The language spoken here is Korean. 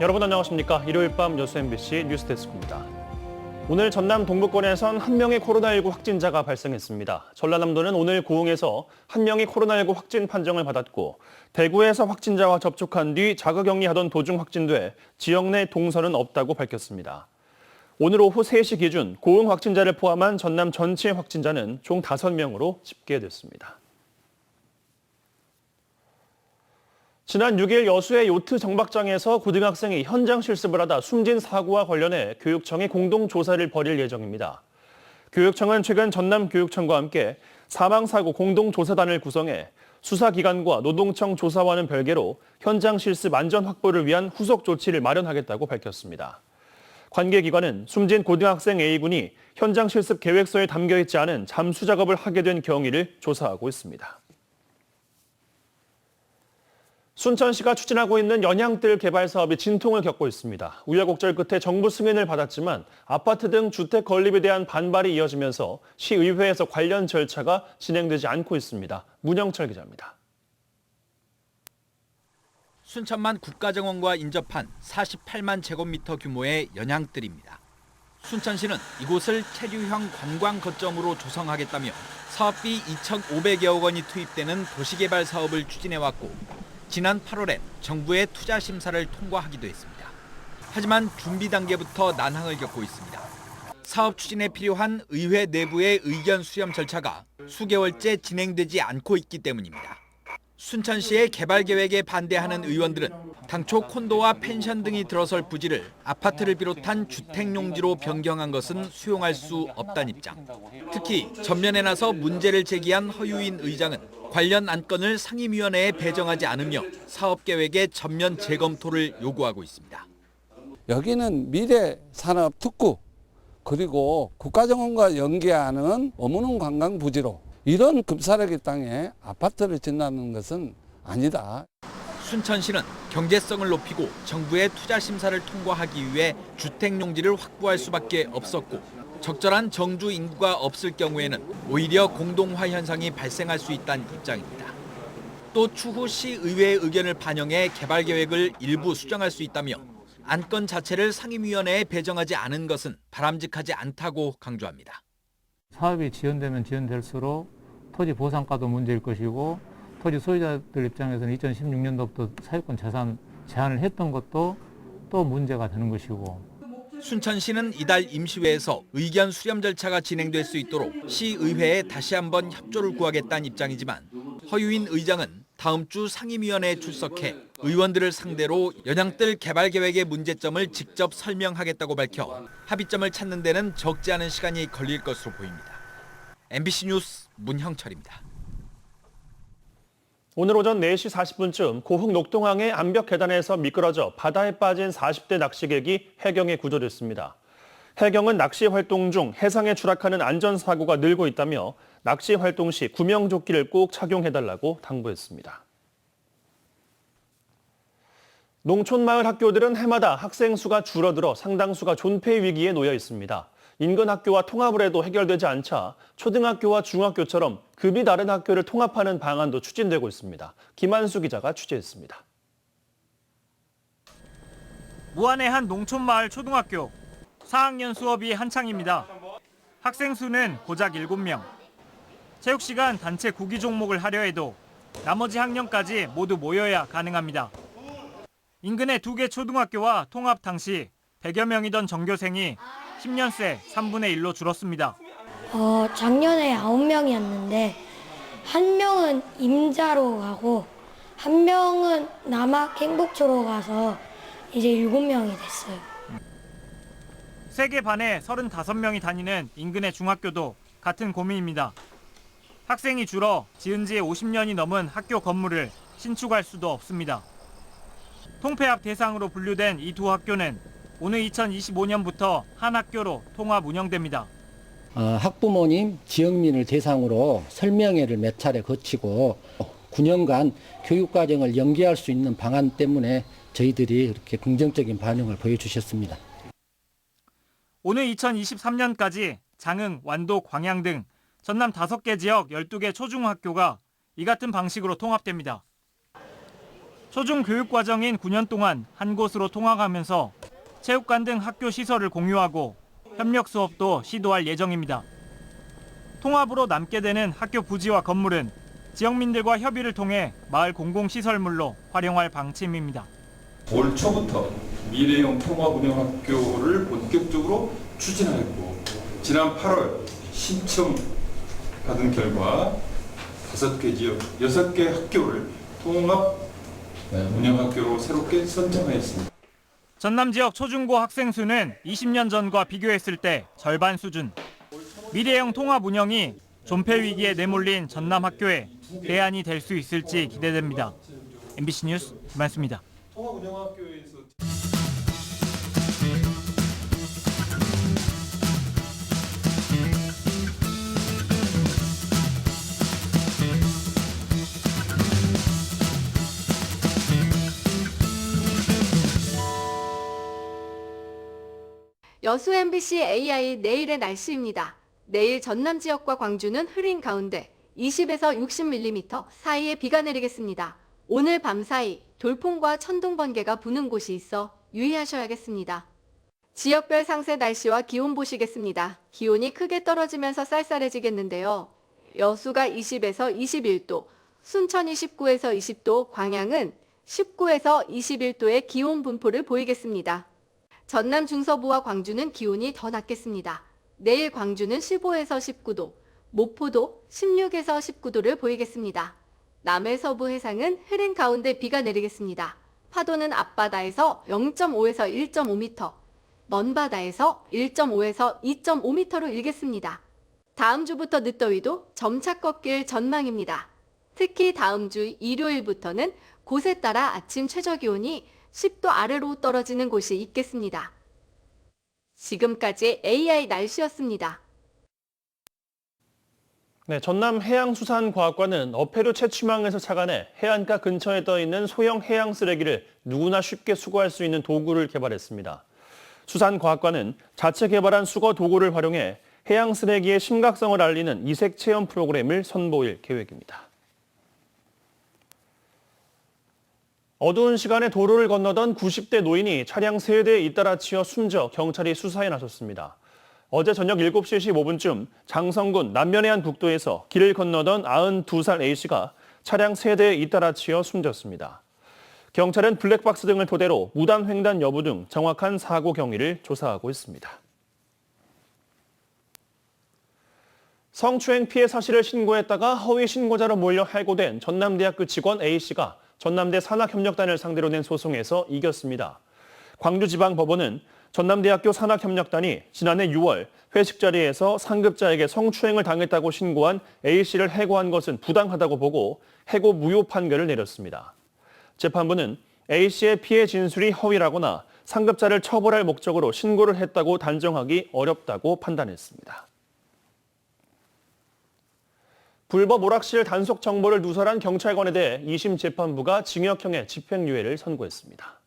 여러분 안녕하십니까? 일요일 밤 여수 MBC 뉴스데스크입니다. 오늘 전남 동부권에선 한 명의 코로나19 확진자가 발생했습니다. 전라남도는 오늘 고흥에서 한 명이 코로나19 확진 판정을 받았고 대구에서 확진자와 접촉한 뒤 자가격리하던 도중 확진돼 지역 내 동선은 없다고 밝혔습니다. 오늘 오후 3시 기준 고흥 확진자를 포함한 전남 전체 확진자는 총 5명으로 집계됐습니다. 지난 6일 여수의 요트 정박장에서 고등학생이 현장 실습을 하다 숨진 사고와 관련해 교육청이 공동조사를 벌일 예정입니다. 교육청은 최근 전남교육청과 함께 사망사고 공동조사단을 구성해 수사기관과 노동청 조사와는 별개로 현장 실습 안전 확보를 위한 후속 조치를 마련하겠다고 밝혔습니다. 관계기관은 숨진 고등학생 A군이 현장 실습 계획서에 담겨있지 않은 잠수 작업을 하게 된 경위를 조사하고 있습니다. 순천시가 추진하고 있는 연양뜰 개발 사업이 진통을 겪고 있습니다. 우여곡절 끝에 정부 승인을 받았지만 아파트 등 주택 건립에 대한 반발이 이어지면서 시의회에서 관련 절차가 진행되지 않고 있습니다. 문영철 기자입니다. 순천만 국가정원과 인접한 48만 제곱미터 규모의 연양뜰입니다. 순천시는 이곳을 체류형 관광 거점으로 조성하겠다며 사업비 2,500여억 원이 투입되는 도시개발 사업을 추진해왔고 지난 8월에 정부의 투자 심사를 통과하기도 했습니다. 하지만 준비 단계부터 난항을 겪고 있습니다. 사업 추진에 필요한 의회 내부의 의견 수렴 절차가 수개월째 진행되지 않고 있기 때문입니다. 순천시의 개발 계획에 반대하는 의원들은 당초 콘도와 펜션 등이 들어설 부지를 아파트를 비롯한 주택용지로 변경한 것은 수용할 수 없다는 입장. 특히 전면에 나서 문제를 제기한 허유인 의장은 관련 안건을 상임위원회에 배정하지 않으며 사업계획의 전면 재검토를 요구하고 있습니다. 여기는 미래산업특구 그리고 국가정원과 연계하는 어문흥 관광부지로 이런 급사력의 땅에 아파트를 짓는 것은 아니다. 순천시는 경제성을 높이고 정부의 투자 심사를 통과하기 위해 주택용지를 확보할 수밖에 없었고 적절한 정주 인구가 없을 경우에는 오히려 공동화 현상이 발생할 수 있다는 입장입니다. 또 추후 시의회의 의견을 반영해 개발 계획을 일부 수정할 수 있다며 안건 자체를 상임위원회에 배정하지 않은 것은 바람직하지 않다고 강조합니다. 사업이 지연되면 지연될수록 토지 보상가도 문제일 것이고 토지 소유자들 입장에서는 2016년도부터 사유권 재산 제한을 했던 것도 또 문제가 되는 것이고 순천시는 이달 임시회에서 의견 수렴 절차가 진행될 수 있도록 시의회에 다시 한번 협조를 구하겠다는 입장이지만 허유인 의장은 다음 주 상임위원회에 출석해 의원들을 상대로 연양뜰 개발 계획의 문제점을 직접 설명하겠다고 밝혀 합의점을 찾는 데는 적지 않은 시간이 걸릴 것으로 보입니다. MBC 뉴스 문형철입니다. 오늘 오전 4시 40분쯤 고흥 녹동항의 암벽 계단에서 미끄러져 바다에 빠진 40대 낚시객이 해경에 구조됐습니다. 해경은 낚시 활동 중 해상에 추락하는 안전사고가 늘고 있다며 낚시 활동 시 구명조끼를 꼭 착용해달라고 당부했습니다. 농촌마을 학교들은 해마다 학생 수가 줄어들어 상당수가 존폐 위기에 놓여 있습니다. 인근 학교와 통합을 해도 해결되지 않자 초등학교와 중학교처럼 급이 다른 학교를 통합하는 방안도 추진되고 있습니다. 김한수 기자가 취재했습니다. 무안의 한 농촌마을 초등학교. 4학년 수업이 한창입니다. 학생 수는 고작 7명. 체육시간 단체 구기 종목을 하려 해도 나머지 학년까지 모두 모여야 가능합니다. 인근의 2개 초등학교와 통합 당시 100여 명이던 전교생이 10년 새 3분의 1로 줄었습니다. 작년에 9명이었는데 한 명은 임자로 가고 한 명은 남학 행복초로 가서 이제 7명이 됐어요. 3개 반에 35명이 다니는 인근의 중학교도 같은 고민입니다. 학생이 줄어 지은 지 50년이 넘은 학교 건물을 신축할 수도 없습니다. 통폐합 대상으로 분류된 이 두 학교는 오늘 2025년부터 한 학교로 통합 운영됩니다. 학부모님, 지역민을 대상으로 설명회를 몇 차례 거치고 9년간 교육과정을 연기할 수 있는 방안 때문에 저희들이 이렇게 긍정적인 반응을 보여주셨습니다. 오늘 2023년까지 장흥, 완도, 광양 등 전남 5개 지역 12개 초중학교가 이 같은 방식으로 통합됩니다. 초중교육과정인 9년 동안 한 곳으로 통학하면서 체육관 등 학교 시설을 공유하고 협력 수업도 시도할 예정입니다. 통합으로 남게 되는 학교 부지와 건물은 지역민들과 협의를 통해 마을 공공시설물로 활용할 방침입니다. 올 초부터 미래형 통합운영학교를 본격적으로 추진하였고 지난 8월 신청받은 결과 5개 지역 6개 학교를 통합 운영학교로 새롭게 선정하였습니다. 전남 지역 초중고 학생 수는 20년 전과 비교했을 때 절반 수준. 미래형 통합 운영이 존폐 위기에 내몰린 전남 학교에 대안이 될 수 있을지 기대됩니다. MBC 뉴스 김한수입니다. 여수 MBC AI 내일의 날씨입니다. 내일 전남 지역과 광주는 흐린 가운데 20에서 60mm 사이에 비가 내리겠습니다. 오늘 밤 사이 돌풍과 천둥 번개가 부는 곳이 있어 유의하셔야겠습니다. 지역별 상세 날씨와 기온 보시겠습니다. 기온이 크게 떨어지면서 쌀쌀해지겠는데요. 여수가 20에서 21도, 순천이 19에서 20도, 광양은 19에서 21도의 기온 분포를 보이겠습니다. 전남 중서부와 광주는 기온이 더 낮겠습니다. 내일 광주는 15에서 19도, 목포도 16에서 19도를 보이겠습니다. 남해서부 해상은 흐린 가운데 비가 내리겠습니다. 파도는 앞바다에서 0.5에서 1.5m, 먼바다에서 1.5에서 2.5m로 일겠습니다. 다음 주부터 늦더위도 점차 꺾일 전망입니다. 특히 다음 주 일요일부터는 곳에 따라 아침 최저기온이 10도 아래로 떨어지는 곳이 있겠습니다. 지금까지 AI 날씨였습니다. 네, 전남 해양수산과학관은 어패류 채취망에서 착안해 해안가 근처에 떠있는 소형 해양 쓰레기를 누구나 쉽게 수거할 수 있는 도구를 개발했습니다. 수산과학관은 자체 개발한 수거 도구를 활용해 해양 쓰레기의 심각성을 알리는 이색 체험 프로그램을 선보일 계획입니다. 어두운 시간에 도로를 건너던 90대 노인이 차량 3대에 잇따라 치여 숨져 경찰이 수사에 나섰습니다. 어제 저녁 7시 15분쯤 장성군 남면해안 국도에서 길을 건너던 92살 A씨가 차량 3대에 잇따라 치여 숨졌습니다. 경찰은 블랙박스 등을 토대로 무단 횡단 여부 등 정확한 사고 경위를 조사하고 있습니다. 성추행 피해 사실을 신고했다가 허위 신고자로 몰려 해고된 전남대학교 직원 A씨가 전남대 산학협력단을 상대로 낸 소송에서 이겼습니다. 광주지방법원은 전남대학교 산학협력단이 지난해 6월 회식 자리에서 상급자에게 성추행을 당했다고 신고한 A씨를 해고한 것은 부당하다고 보고 해고 무효 판결을 내렸습니다. 재판부는 A씨의 피해 진술이 허위라거나 상급자를 처벌할 목적으로 신고를 했다고 단정하기 어렵다고 판단했습니다. 불법 오락실 단속 정보를 누설한 경찰관에 대해 2심 재판부가 징역형의 집행유예를 선고했습니다.